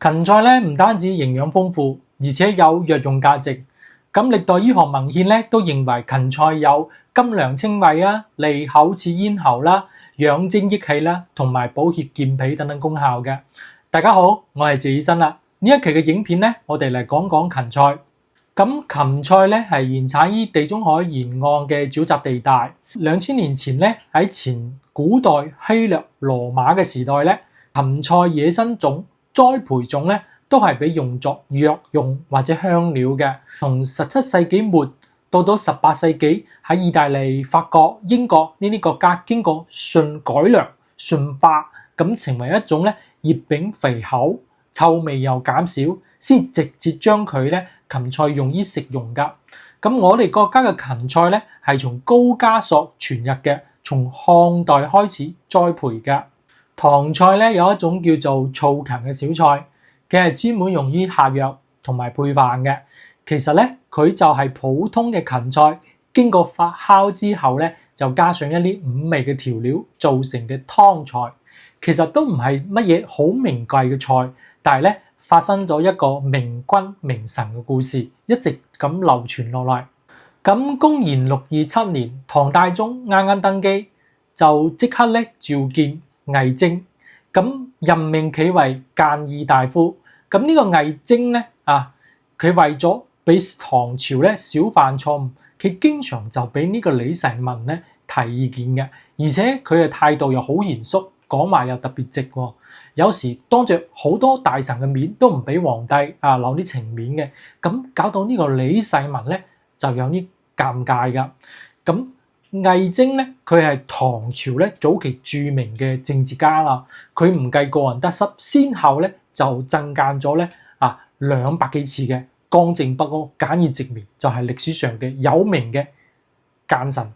芹菜咧唔單止營養豐富，而且有藥用價值。咁歷代醫學文獻咧都認為芹菜有甘涼清胃啊、利口齒咽喉啦、養精益氣啦，同埋補血健脾等等功效嘅。大家好，我係謝醫生啦。呢一期嘅影片咧，我哋嚟講講芹菜。咁芹菜咧係原產於地中海沿岸嘅沼澤地帶。2000年前咧喺前古代希臘羅馬嘅時代咧，芹菜野生種栽培種咧都係被用作藥用或者香料嘅。從17世紀末到18世紀喺意大利、法國、英國呢啲國家經過順改良、順化，咁成為一種咧葉柄肥厚、臭味又減少，先直接將佢咧芹菜用於食用噶。咁我哋國家嘅芹菜咧係從高加索傳入嘅，從漢代開始栽培嘅。唐菜咧有一種叫做醋芹嘅小菜，佢係專門用於下藥同埋配飯嘅。其實咧佢就係普通嘅芹菜，經過發酵之後咧就加上一啲五味嘅調料做成嘅湯菜。其實都唔係乜嘢好名貴嘅菜，但係咧發生咗一個明君明臣嘅故事，一直咁流傳落嚟。咁公元627年，唐太宗啱啱登基，就即刻咧召見魏徵，咁任命佢為諫議大夫。咁呢個魏徵咧佢為咗俾唐朝咧少犯錯誤，佢經常就俾呢個李世民咧提意見嘅，而且佢嘅態度又好嚴肅，講話又特別直喎。有時當着好多大臣嘅面都唔俾皇帝留啲情面嘅，咁搞到呢個李世民咧就有啲尷尬噶。咁魏徵咧，佢係唐朝咧早期著名嘅政治家啦。佢唔計個人得失，先後咧就進諫咗咧200幾次嘅，剛正不阿、簡易直明，就係歷史上嘅有名嘅諫臣。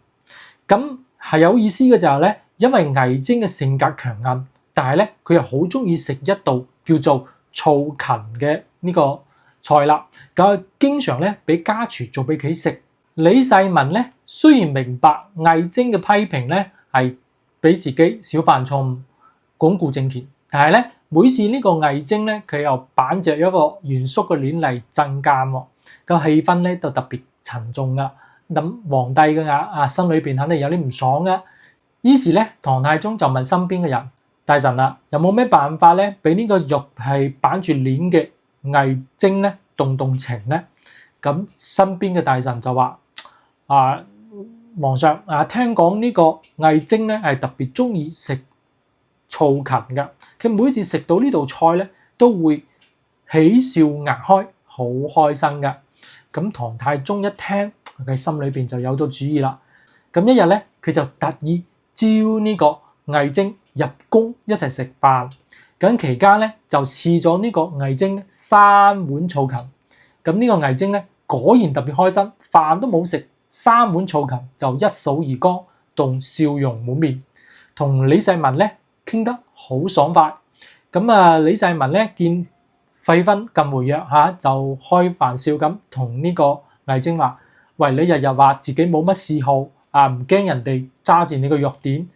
咁係有意思嘅就係咧，因為魏徵嘅性格強硬，但係咧佢又好中意食一道叫做醋芹嘅呢個菜啦，咁經常咧俾家廚做俾佢食。李世民咧雖然明白魏徵嘅批評咧係俾自己少犯錯誤、鞏固政權，但係咧每次呢個魏徵咧佢又板着一個嚴肅嘅臉嚟進諫喎，個氣氛咧就特別沉重噶。咁皇帝嘅心裏邊肯定有啲唔爽噶。於是咧唐太宗就問身邊嘅人：大臣啦，有冇咩辦法咧俾呢個肉係板住臉嘅魏徵咧動情咧？咁身邊嘅大臣就話：皇上聽講呢個魏徵咧係特別中意食醋芹嘅，佢每次食到呢道菜咧都會喜笑顏開，好開心嘅。咁唐太宗一聽，佢心裏邊就有咗主意啦。咁一日咧，佢就特意招呢個魏徵入宮一齊食飯。咁期間咧就賜咗呢個魏徵3碗醋芹。咁呢個魏徵咧果然特別開心，飯都冇食，3碗醋芹就一掃而光，仲笑容滿面，同李世民咧傾得好爽快。咁李世民咧見氣氛咁活躍就開玩笑咁同呢個魏徵話：喂，你日日話自己冇乜嗜好唔驚人哋揸住你個弱點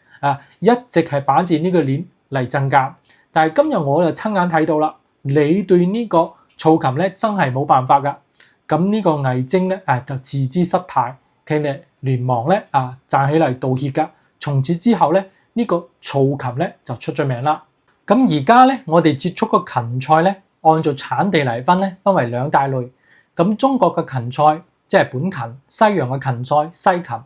一直係板住呢個臉嚟進諫，但係今日我就親眼睇到啦，你對呢個醋芹咧真係冇辦法噶。咁呢個魏徵咧就自知失態，佢哋連忙咧站起嚟道歉噶。從此之後咧呢個醋芹咧就出咗名啦。咁而家咧我哋接觸個芹菜咧，按照產地嚟分咧，分為2大類。咁中國嘅芹菜即係本芹，西洋嘅芹菜西芹。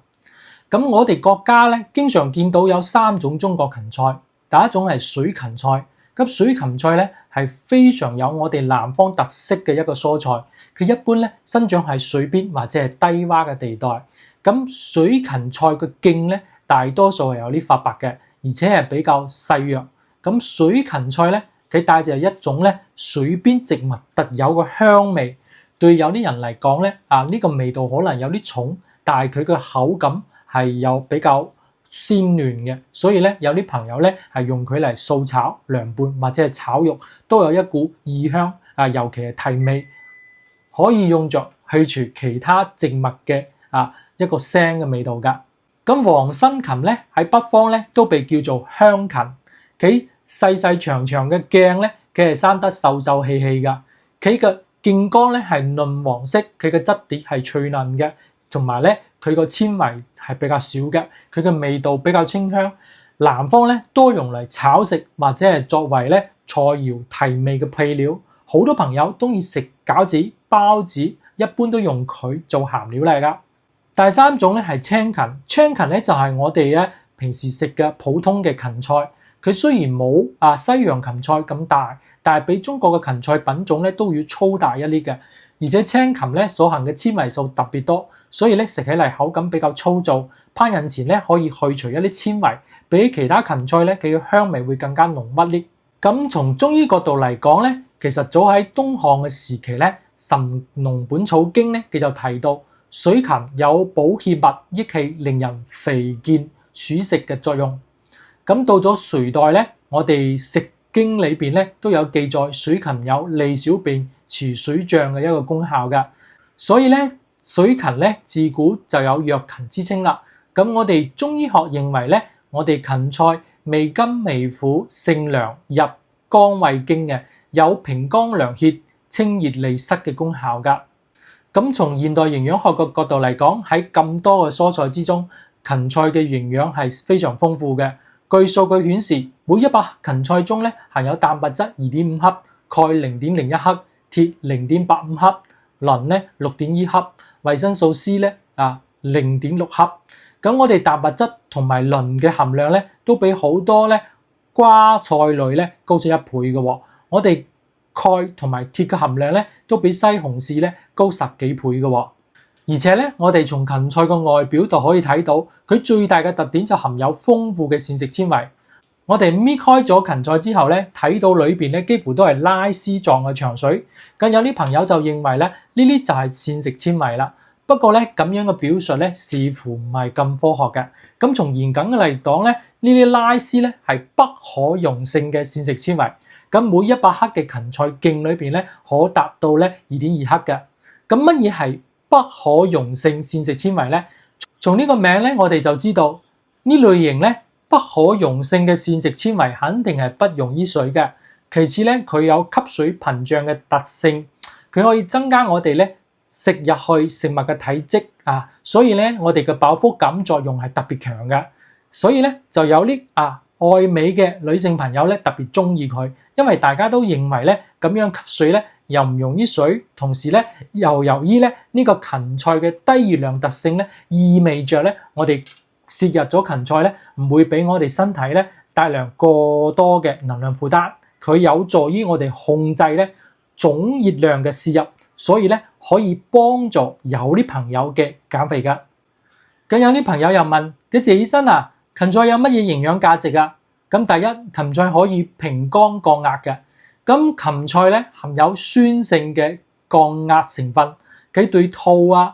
咁我哋國家咧經常見到有3種中國芹菜。第一種係水芹菜。咁水芹菜咧係非常有我哋南方特色嘅一個蔬菜，佢一般咧生長喺水邊或者係低洼嘅地帶。咁水芹菜嘅莖咧大多數係有啲發白嘅，而且係比較細弱。咁水芹菜咧佢帶住係一種咧水邊植物特有嘅香味，對有啲人嚟講咧呢個味道可能有啲重，但係佢嘅口感係有比較鮮嫩嘅，所以咧有啲朋友咧係用佢嚟素炒、涼拌或者係炒肉，都有一股異香尤其係提味，可以用作去除其他植物嘅一個腥嘅味道噶。咁黃辛芹咧喺北方咧都被叫做香芹，佢細細長長嘅莖咧佢係生得瘦瘦氣氣㗎，佢嘅莖幹咧係嫩黃色，佢嘅質地係脆嫩嘅，同埋咧佢個纖維係比較少嘅，佢嘅味道比較清香。南方咧多用嚟炒食或者係作為咧菜肴提味嘅配料，好多朋友中意食餃子、包子，一般都用佢做鹹料嚟㗎。第三種咧係青芹，青芹咧就係我哋咧平時食嘅普通嘅芹菜，佢雖然冇西洋芹菜咁大，但係比中國嘅芹菜品種咧都要粗大一啲嘅，而且青芹咧所含嘅纖維素特別多，所以咧食起嚟口感比較粗糙，烹飪前咧可以去除一啲纖維，比其他芹菜咧佢嘅香味會更加濃密啲。咁從中醫角度嚟講咧，其實早喺東漢嘅時期咧，《神農本草經》咧佢就提到水芹有補氣脈、益氣、令人肥健、儲食嘅作用。咁到咗隋代咧，我哋食經裏邊咧都有記載水芹有利小便、除水脹嘅一個功效嘅，所以咧水芹咧自古就有藥芹之稱啦。咁我哋中醫學認為咧，我哋芹菜味甘味苦，性涼，入肝胃經嘅，有平肝涼血、清熱利濕嘅功效噶。咁從現代營養學嘅角度嚟講，喺咁多嘅蔬菜之中，芹菜嘅營養係非常豐富嘅。據數據顯示，每100克芹菜中咧含有蛋白質2.5克、鈣0.01克、鐵0.85克、磷咧6.1克、維生素 C 咧0.6克。咁我哋蛋白質同埋磷嘅含量咧，都比好多咧瓜菜類咧高出1倍嘅。我哋鈣同埋鐵嘅含量咧，都比西紅柿咧高10幾倍嘅。而且咧，我哋從芹菜個外表度可以睇到，佢最大嘅特點就含有豐富嘅膳食纖維。我哋搣開咗芹菜之後咧，睇到裏邊咧幾乎都係拉絲狀嘅長水。咁有啲朋友就認為咧，呢啲就係膳食纖維啦。不過咧，咁樣嘅表述咧，似乎唔係咁科學嘅。咁從嚴謹嘅嚟講咧，呢啲拉絲咧係不可溶性嘅膳食纖維。咁每100克嘅芹菜莖裏邊咧，可達到咧2.2克嘅。咁乜嘢係不可溶性膳食纖維咧？從呢個名咧，我哋就知道呢類型咧不可溶性嘅膳食纖維肯定係不溶於水嘅。其次咧，佢有吸水膨脹嘅特性，佢可以增加我哋咧食入去食物嘅體積所以咧我哋嘅飽腹感作用係特別強嘅。所以咧就有啲愛美嘅女性朋友咧特別中意佢，因為大家都認為咧咁樣吸水咧又唔溶於水，同時咧又由於咧呢個芹菜嘅低熱量特性咧，意味着咧我哋攝入咗芹菜咧唔會俾我哋身體咧帶來過多嘅能量負擔，佢有助於我哋控制咧總熱量嘅攝入，所以咧可以幫助有啲朋友嘅減肥噶。咁有啲朋友又問：謝醫生芹菜有乜嘢營養價值啊？咁第一，芹菜可以平肝降壓嘅。咁芹菜咧含有酸性嘅降壓成分，佢對吐涎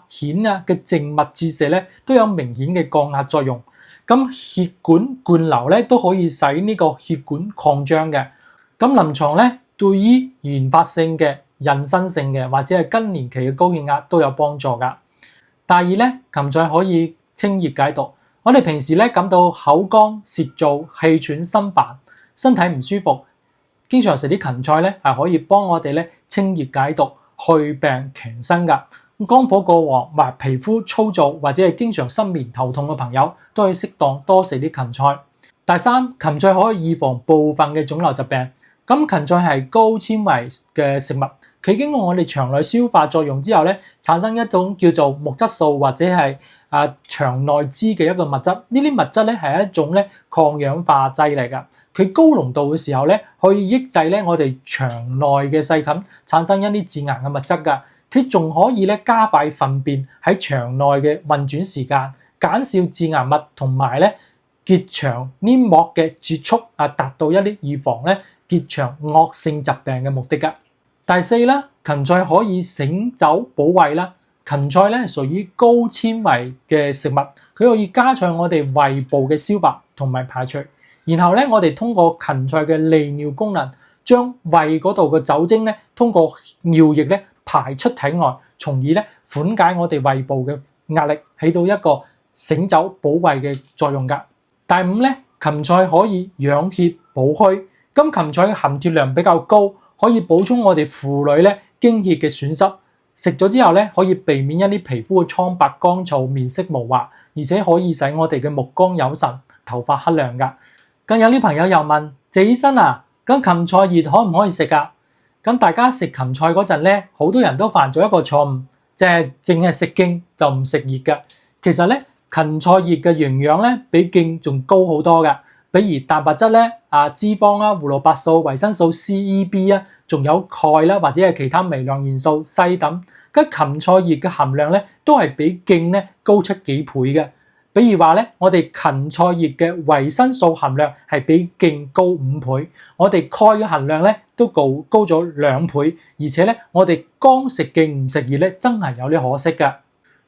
嘅靜脈注射咧都有明顯嘅降壓作用。咁血管灌流咧都可以使呢個血管擴張嘅。咁臨床咧對於原發性嘅、妊娠性嘅或者係更年期嘅高血壓都有幫助噶。第二咧，芹菜可以清熱解毒。我哋平時咧感到口乾舌燥、氣喘心煩、身體唔舒服，經常食啲芹菜咧係可以幫我哋咧清熱解毒、去病強身噶。肝火過旺或皮膚粗糙或者係經常失眠頭痛嘅朋友，都可以適當多食啲芹菜。第三，芹菜可以預防部分嘅腫瘤疾病。咁芹菜係高纖維嘅食物，佢經過我哋腸內消化作用之後咧，產生一種叫做木質素或者係腸內脂嘅一個物質。呢啲物質咧係一種咧抗氧化劑嚟噶，佢高濃度嘅時候咧可以抑制咧我哋腸內嘅細菌產生一啲致癌嘅物質噶。佢仲可以咧加快糞便喺腸內嘅運轉時間，減少致癌物同埋咧結腸黏膜嘅接觸達到一啲預防咧結腸惡性疾病嘅目的噶。第四啦，芹菜可以醒酒補胃啦。芹菜咧屬於高纖維嘅食物，佢可以加強我哋胃部嘅消化同埋排除。然後咧，我哋通過芹菜嘅利尿功能，將胃嗰度嘅酒精咧通過尿液咧排出體外，從而咧緩解我哋胃部嘅壓力，起到一個醒酒補胃嘅作用噶。第五咧，芹菜可以養血補虛。咁芹菜嘅含鐵量比較高，可以補充我哋婦女咧經血嘅損失。食咗之後咧，可以避免一啲皮膚嘅蒼白、乾燥、面色無華，而且可以使我哋嘅目光有神、頭髮黑亮㗎。咁有啲朋友又問謝醫生啊，咁芹菜葉可唔可以食㗎？咁大家食芹菜嗰陣咧，好多人都犯咗一個錯誤，就係淨係食莖就唔食葉㗎。其實咧，芹菜葉嘅營養咧比莖仲高好多㗎。比如蛋白質咧、脂肪啦、胡蘿蔔素、維生素 C、E、B 啊，仲有鈣啦，或者係其他微量元素、硒等。咁芹菜葉嘅含量咧，都係比莖咧高出幾倍嘅。比如話咧，我哋芹菜葉嘅維生素含量係比莖高5倍，我哋鈣嘅含量咧都高咗2倍，而且咧我哋光食莖唔食葉咧，真係有啲可惜㗎。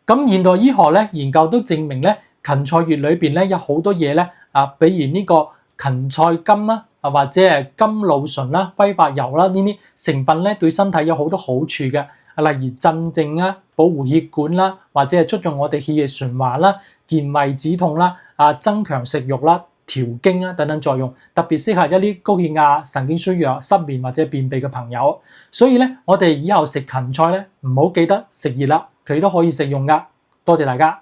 咁現代醫學咧研究都證明咧，芹菜葉裏邊咧有好多嘢咧。比如呢個芹菜苷啦，或者係甘露醇啦、揮發油啦，呢啲成分咧對身體有好多好處嘅，例如鎮靜啊、保護血管啦，或者係促進我哋血液循環啦、健胃止痛啦、增強食慾啦、調經啊等等作用，特別適合一啲高血壓、神經衰弱、失眠或者便秘嘅朋友。所以咧，我哋以後食芹菜咧，唔好記得食葉啦，佢都可以食用噶。多謝大家。